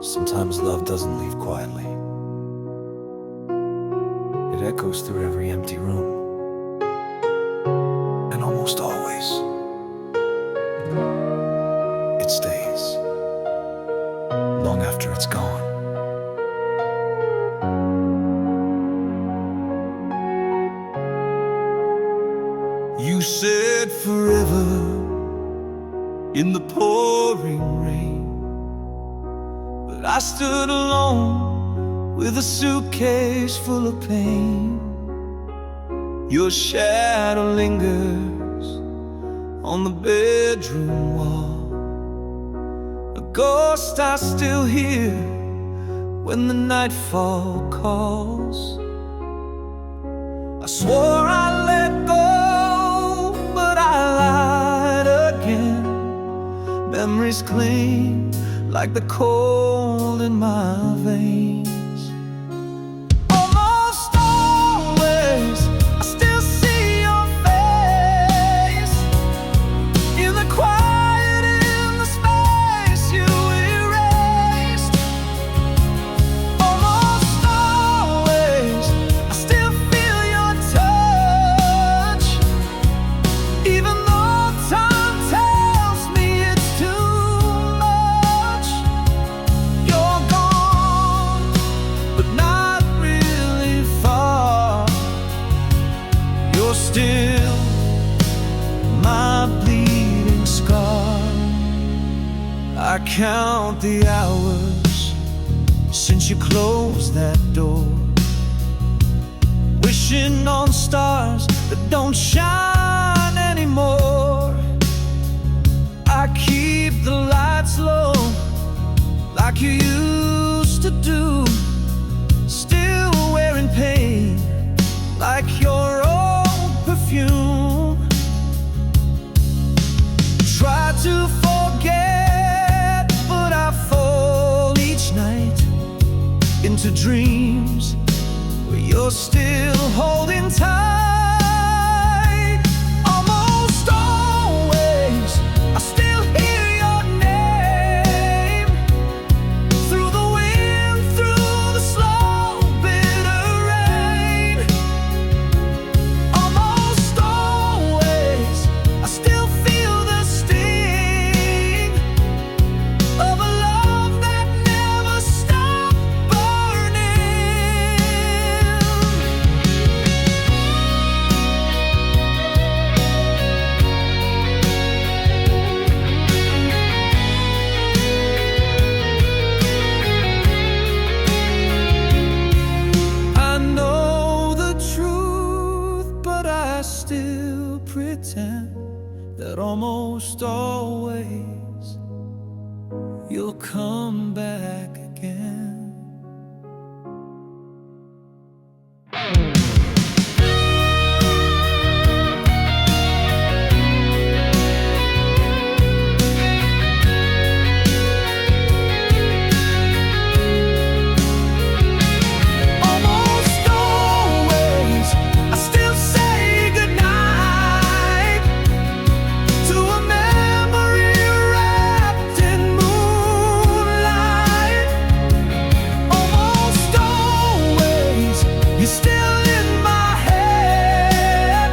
Sometimes love doesn't leave quietly. It echoes through every empty room. And almost always, it stays long after it's gone. You said forever in the pouring rain, but I stood alone with a suitcase full of pain. Your shadow lingers on the bedroom wall, a ghost I still hear when the nightfall calls. I swore I'd let go, but I lied again. Memories cling like the cold in my veins. Almost always, I still see your face in the quiet, in the space you erased. Almost always, I still feel your touch, even though time tells me it's too much. You're gone, but not really far. You're still my bleeding scar. I count the hours since you closed that door, wishing on stars that don't shine anymore. I keep the lights low like you used to do, still wearing pain like your old perfume. Try to forget, but I fall each night into dreams where you're still holding tight. Almost always, I still hear your name through the wind, through the slow, bitter rain. Almost always, I still feel the sting of a love that never stopped burning. I know the truth, but I still pretend that almost always you'll come back again. Almost always, I still say goodnight to a memory wrapped in moonlight. Almost always, you're still in my head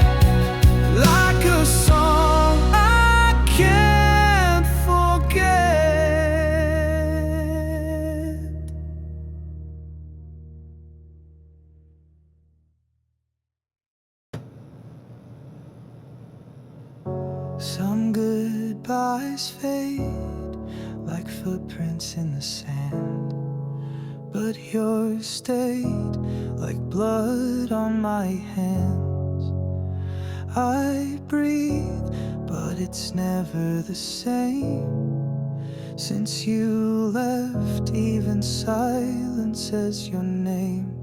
like a song I can't forget. Some goodbyes fade like footprints in the sand, but yours stayed like blood on my hands. I breathe, but it's never the same since you left. Even silence says your name.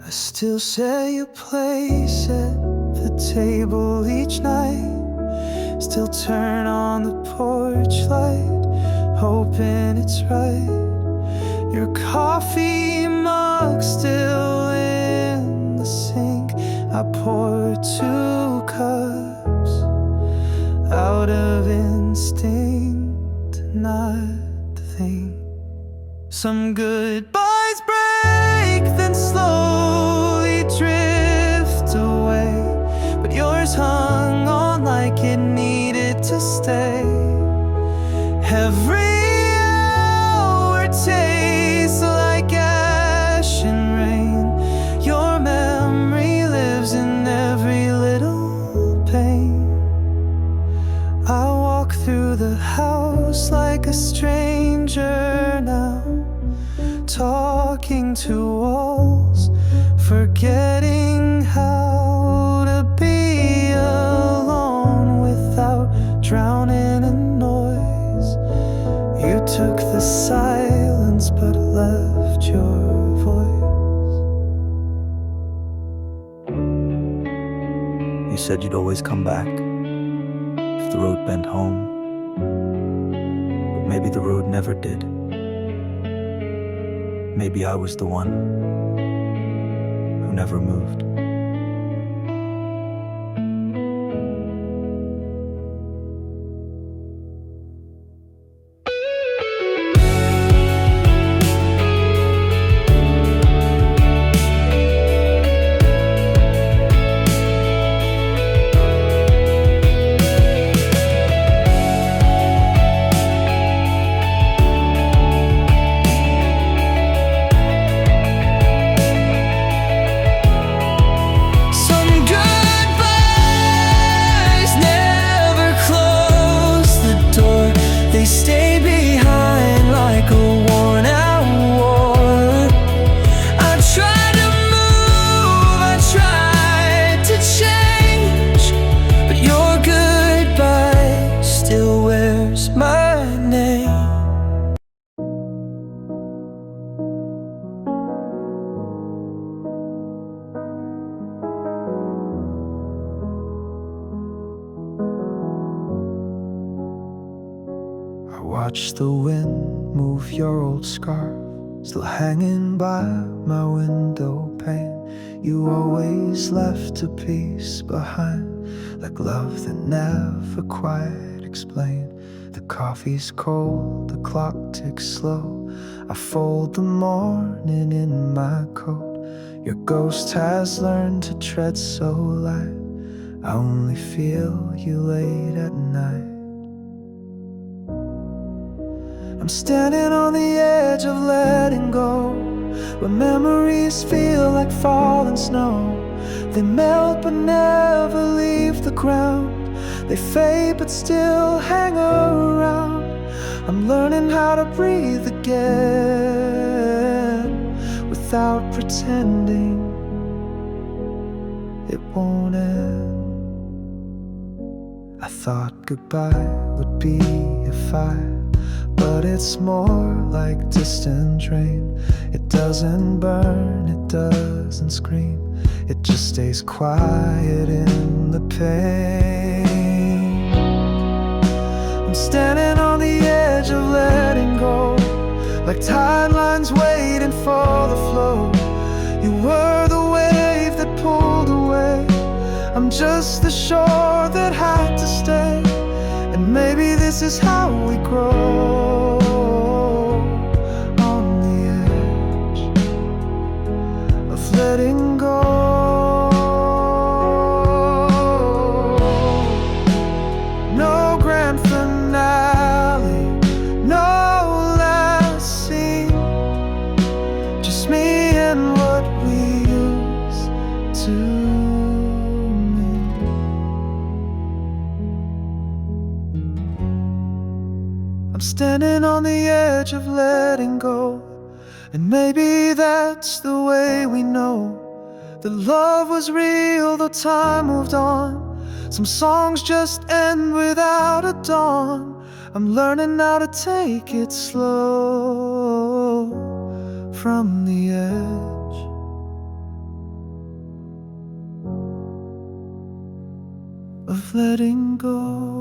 I still share your place at the table each night, still turn on the porch light, hoping it's right. Your coffee mug still in the sink. I pour 2 cups out of instinct, not to think. Some goodbyes break, then slowly drift away, but yours hung on like it needed to stay. Every hour tastes like ash and rain. Your memory lives in every little pain. I walk through the house like a stranger now, talking to walls, forgetting how to be alone without drowning in noise. You took the silence but left your voice. You said you'd always come back if the road bent home, but maybe the road never did. Maybe I was the one who never moved. Stay behind like a worn out war. I tried to move, I tried to change, but your goodbye still wears my name. I watch the wind move your old scarf, still hanging by my window pane. You always left a piece behind, like love that never quite explained. The coffee's cold, the clock ticks slow. I fold the morning in my coat. Your ghost has learned to tread so light. I only feel you late at night. I'm standing on the edge of letting go, where memories feel like falling snow. They melt but never leave the ground. They fade but still hang around. I'm learning how to breathe again, without pretending it won't end. I thought goodbye would be a fire, but it's more like distant rain. It doesn't burn, it doesn't scream, it just stays quiet in the pain. I'm standing on the edge of letting go, like tide lines waiting for the flow. You were the wave that pulled away, I'm just the shore that had to stay. And maybe this is how we grow, on the edge of letting go. No grand finale, no last scene, just me and what we used to. I'm standing on the edge of letting go, and maybe that's the way we know that love was real, though time moved on. Some songs just end without a dawn. I'm learning how to take it slow, from the edge of letting go.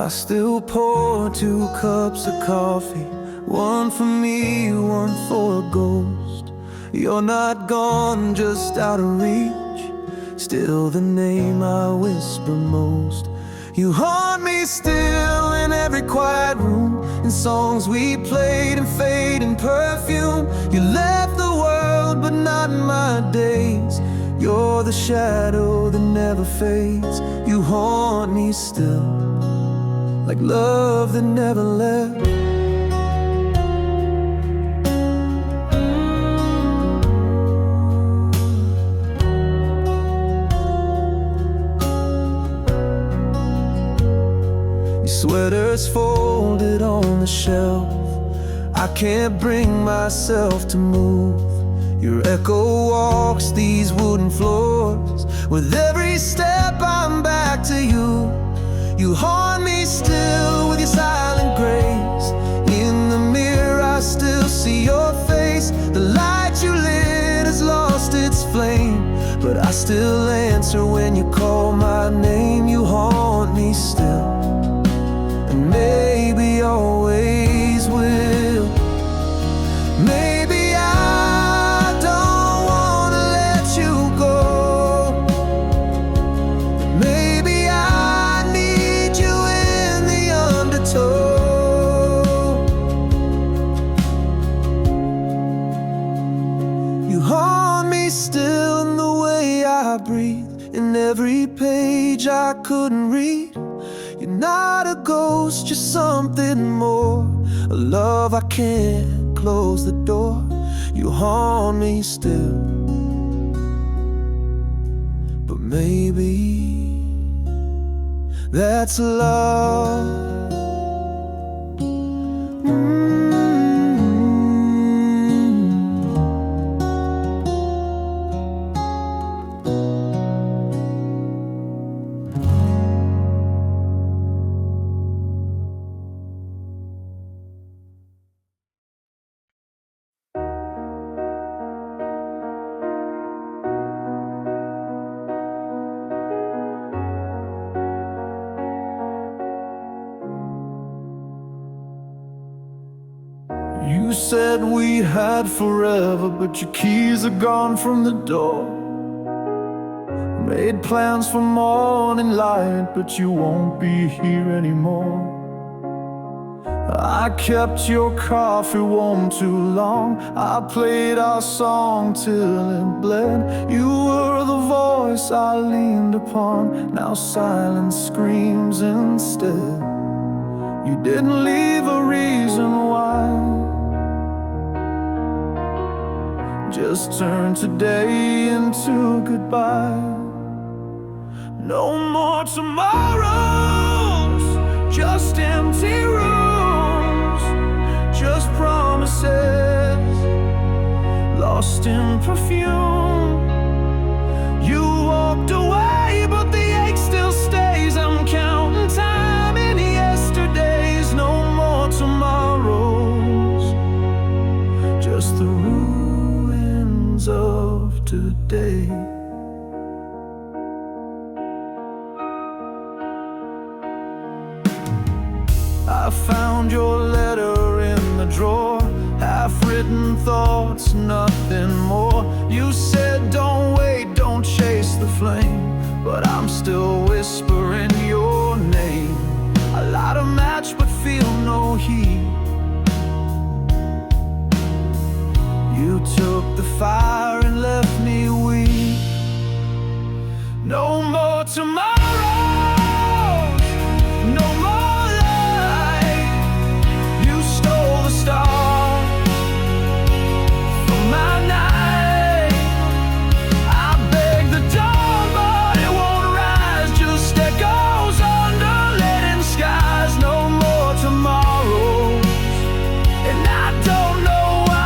I still pour 2 cups of coffee, one for me, one for a ghost. You're not gone, just out of reach, still the name I whisper most. You haunt me still in every quiet room, in songs we played in fading perfume. You left the world, but not in my days. You're the shadow that never fades. You haunt me still, like love that never left. Sweaters folded on the shelf, I can't bring myself to move. Your echo walks these wooden floors, with every step I'm back to you. You haunt me still with your silent grace. In the mirror I still see your face. The light you lit has lost its flame, but I still answer when you call my name. You haunt me still, and maybe always will. Maybe I don't wanna let you go. Maybe I need you in the undertow. You haunt me still in the way I breathe, in every page I couldn't read. You're not a ghost, just something more, a love I can't close the door. You haunt me still, but maybe that's love. You said we had forever, but your keys are gone from the door. Made plans for morning light, but you won't be here anymore. I kept your coffee warm too long, I played our song till it bled. You were the voice I leaned upon, now silence screams instead. You didn't leave a reason why, just turn today into goodbye. No more tomorrows, just empty rooms, just promises lost in perfume. You walked away, but the ache still stays. I'm counting time in yesterdays. No more tomorrows, just the ruins of today. I found your letter in the drawer, half-written thoughts, nothing more. You said don't wait, don't chase the flame, but I'm still whispering your name. I light a match but feel no heat. You took the fire and left me weak. No more tomorrows, no more light. You stole the stars from my night. I beg the dawn, but it won't rise, just echoes under leaden skies. No more tomorrows, and I don't know why.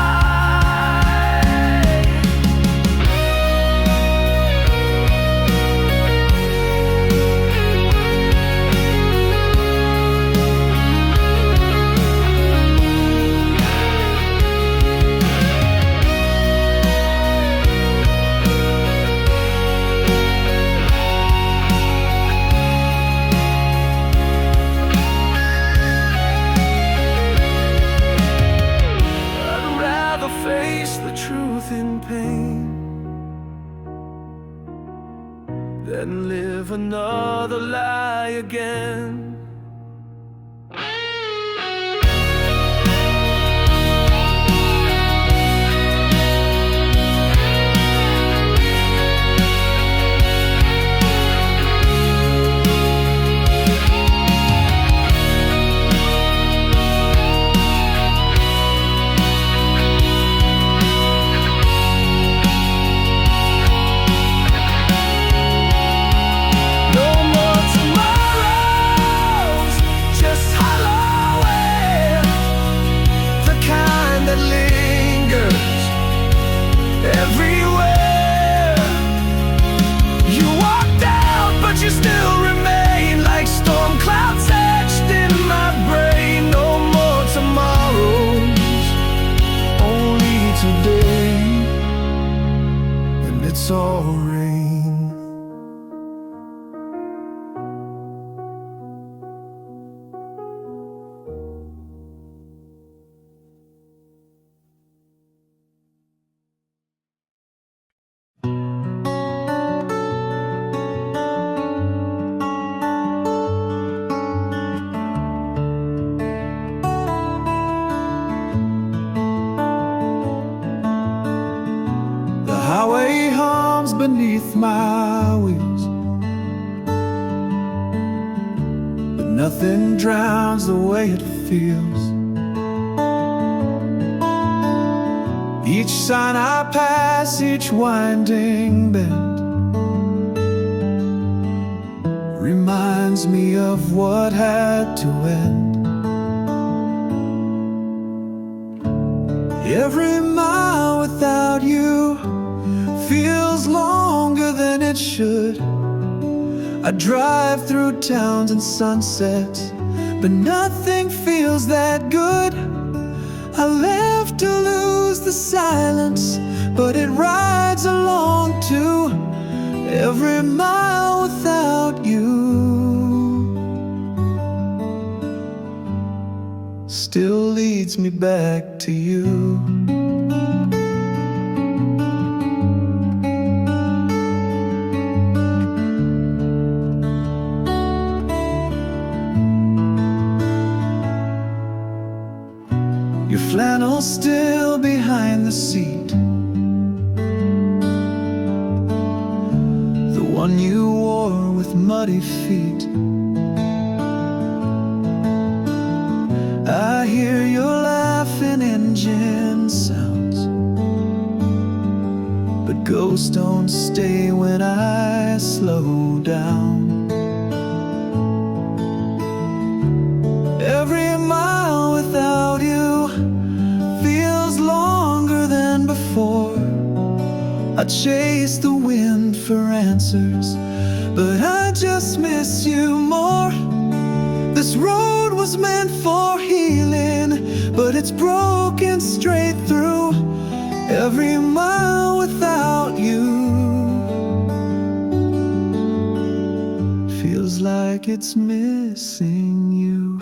beneath my wheels, but nothing drowns the way it feels. Each sign I pass, each winding bend, reminds me of what had to end. Every mile without you feels longer than it should. I drive through towns and sunsets, but nothing feels that good. I live to lose the silence, but it rides along too. Every mile without you still leads me back to you. Your flannel still behind the seat, the one you wore with muddy feet. I hear your laughing engine sounds, but ghosts don't stay when I slow down. Every mile without you feels longer than before. I chase the wind for answers, but I just miss you more. This road was meant for healing, but it's broken straight through. Every mile without you feels like it's missing you.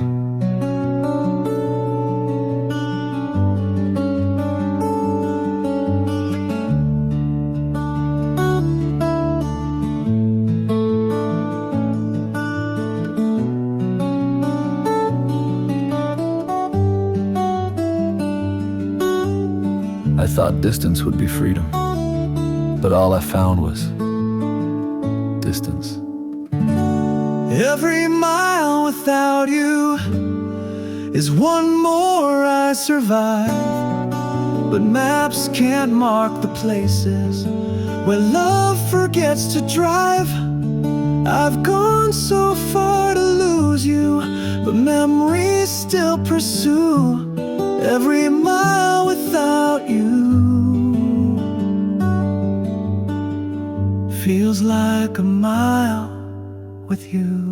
I thought distance would be freedom, but all I found was distance. Every mile without you is one more I survive, but maps can't mark the places where love forgets to drive. I've gone so far to lose you, but memories still pursue. Every mile without you feels like a mile with you.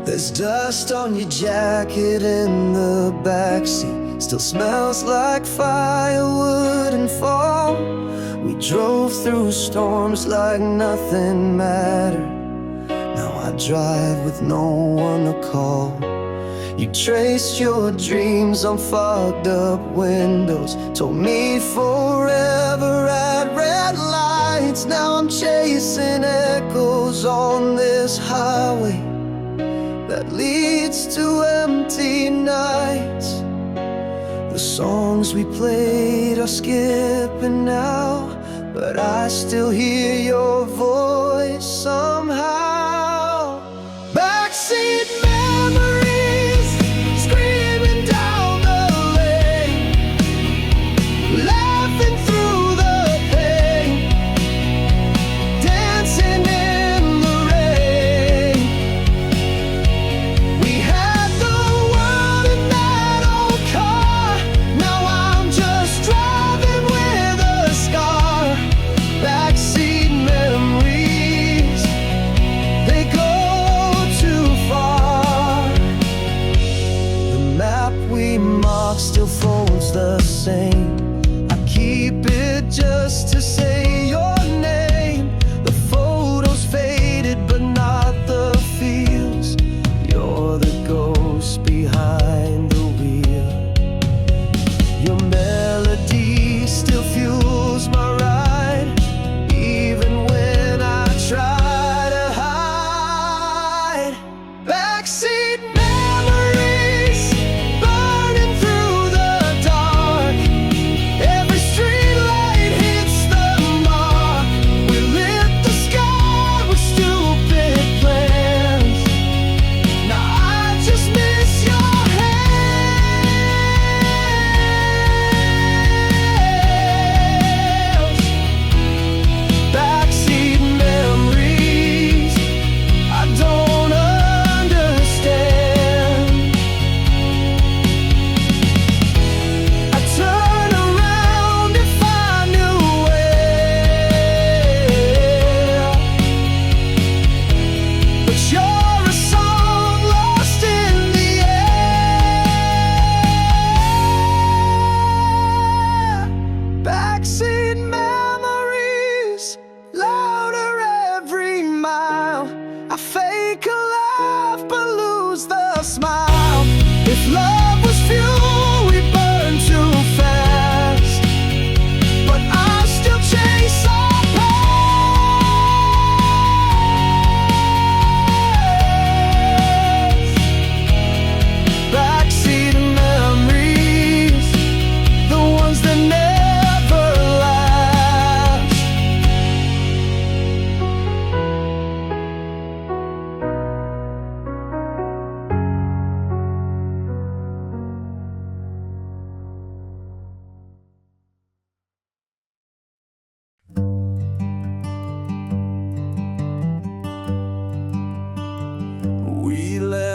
There's dust on your jacket in the backseat, still smells like firewood and fall. We drove through storms like nothing mattered. Now I drive with no one to call. You traced your dreams on fogged up windows, told me forever at red lights. Now I'm chasing echoes on this highway that leads to empty nights. The songs we played are skipping now, but I still hear your voice somehow. Backseat memories screaming down the lane, laughing through the pain, dancing in the rain. We had the world in that old car, now I'm just driving with a scar. Backseat memories,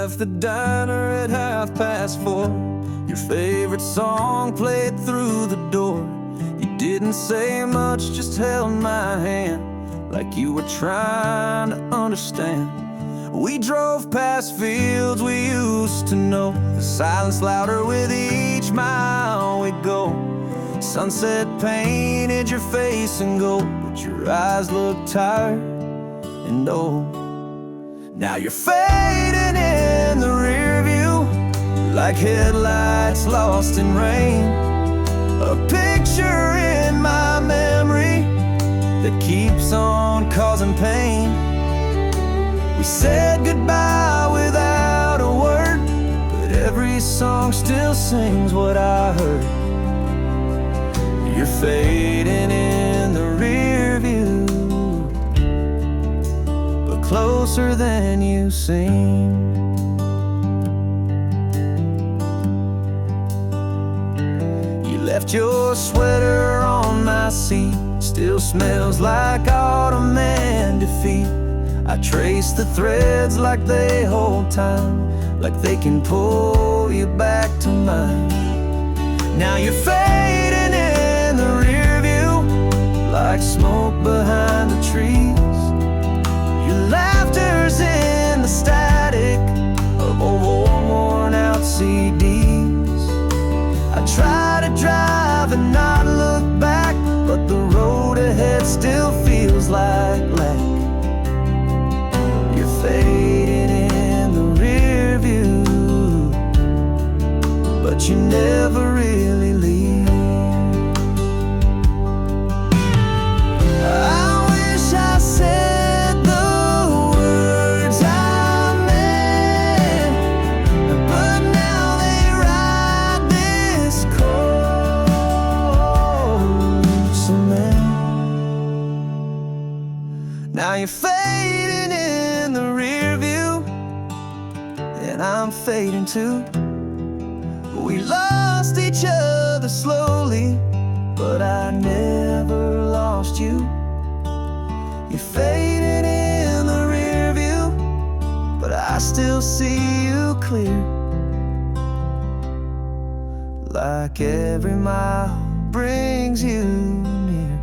left the diner at 4:30. Your favorite song played through the door. You didn't say much, just held my hand like you were trying to understand. We drove past fields we used to know, the silence louder with each mile we go. Sunset painted your face in gold, but your eyes looked tired and old. Now you're fading in the rear view, like headlights lost in rain. A picture in my memory that keeps on causing pain. We said goodbye without a word, but every song still sings what I heard. You're fading in the rear view, but closer than you seem. You left your sweater on my seat, still smells like autumn and defeat. I trace the threads like they hold time, like they can pull you back to mine. Now you're fading in the rear view, like smoke behind the trees. Your laughter's in the static of old worn out CDs. I try to drive and not look back, but the road ahead still feels like lack. You're fading in the rear view, but you never really leave. I wish I said the words I meant, but now they ride this cold cement. Now you're fading in the rear view, and I'm fading too. We lost each other slowly, but I never lost you. You're fading in the rear view, but I still see you clear. Like every mile brings you near.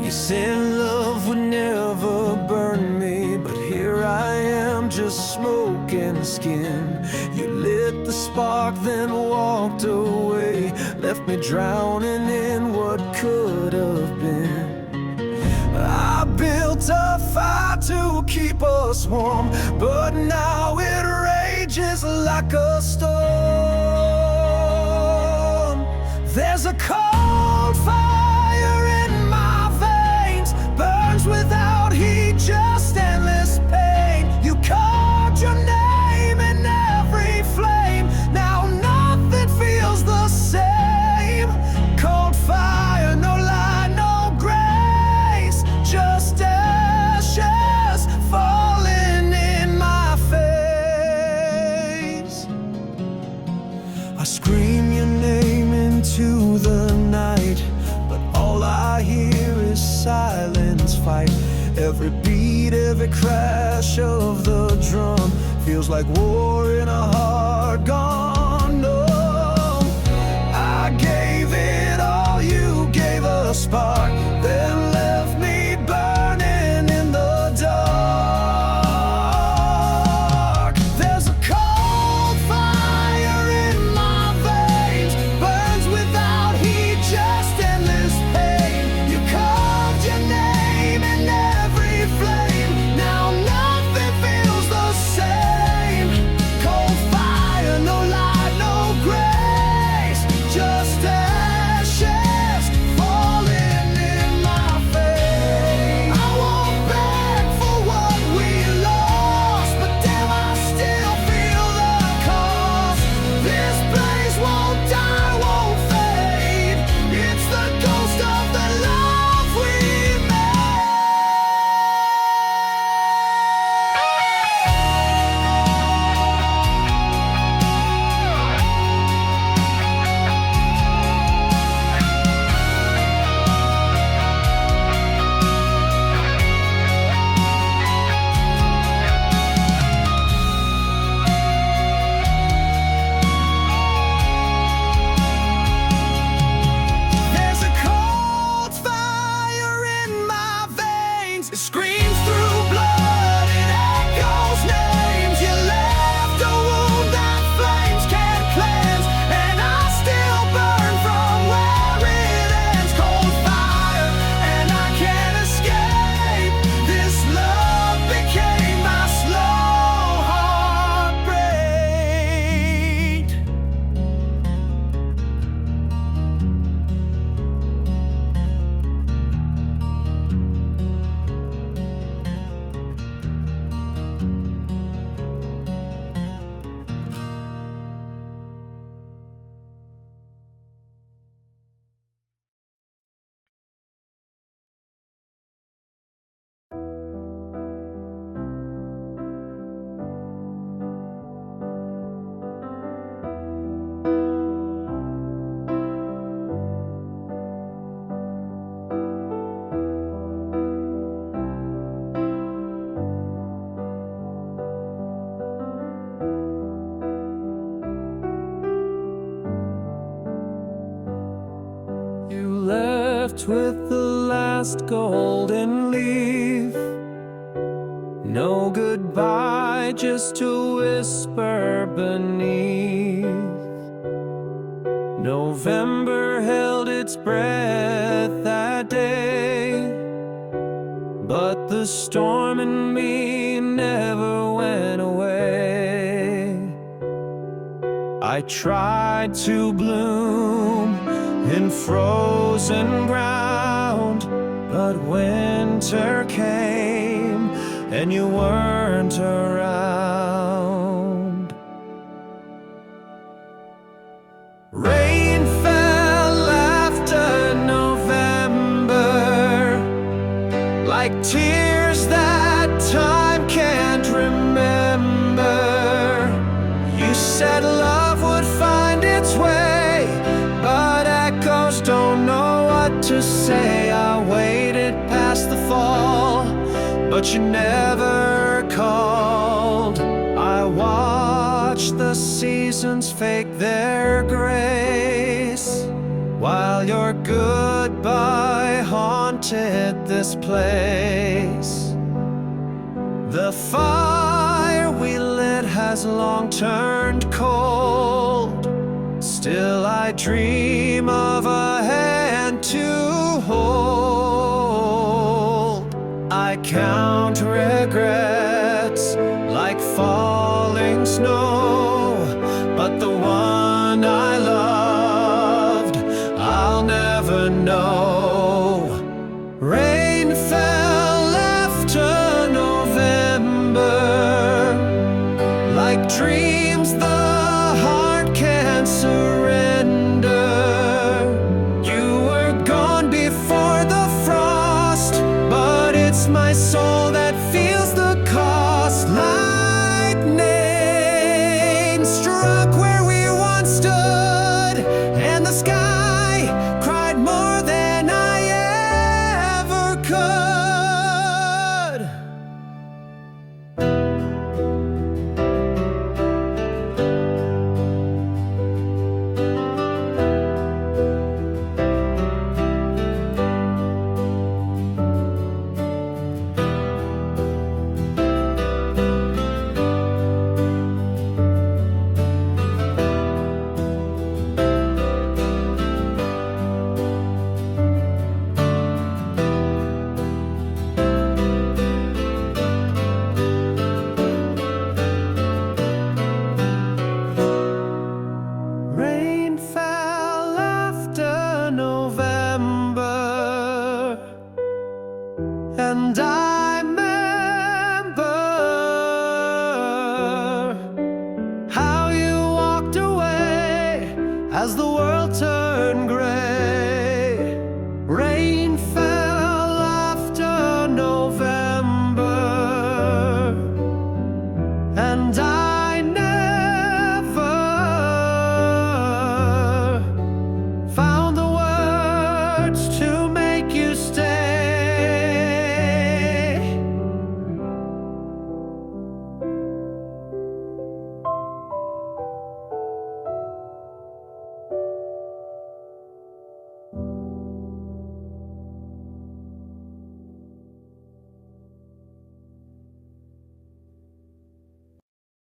You said love would never burn me, but here I am just smoking skin. You lit the spark, then walked away, left me drowning in what could have been. I built a fire to keep us warm, but now it rages like a storm. There's a cold fire in my veins, burns without heat, just endless pain. You carved your name in every flame, now nothing feels the same. Cold fire, no light, no grace, just ashes falling in my face. I scream your name into the night, but all I hear is silence fight. Every beat, every crash of the drum feels like war in a heart gone numb. I gave it all, you gave a spark, then left me burning in the dark. There's a cold fire in my veins, burns without heat, just endless pain. You carved your name in every flame, now nothing feels the same. Cold fire, no light. left with the last golden leaf. No goodbye, just a whisper beneath. November held its breath that day, but the storm in me never went away. I tried to bloom in frozen ground, but winter came and you weren't around. Rain fell after November, like tears that time can't remember. You said love would find its way, but echoes don't know what to say. I waited past the fall, but you never called. I watched the seasons fake their grace, while your goodbye haunted this place. The fire we lit has long turned cold. Still I dream of a hand to hold. I count regrets like falling snow, but the one I loved I'll never know.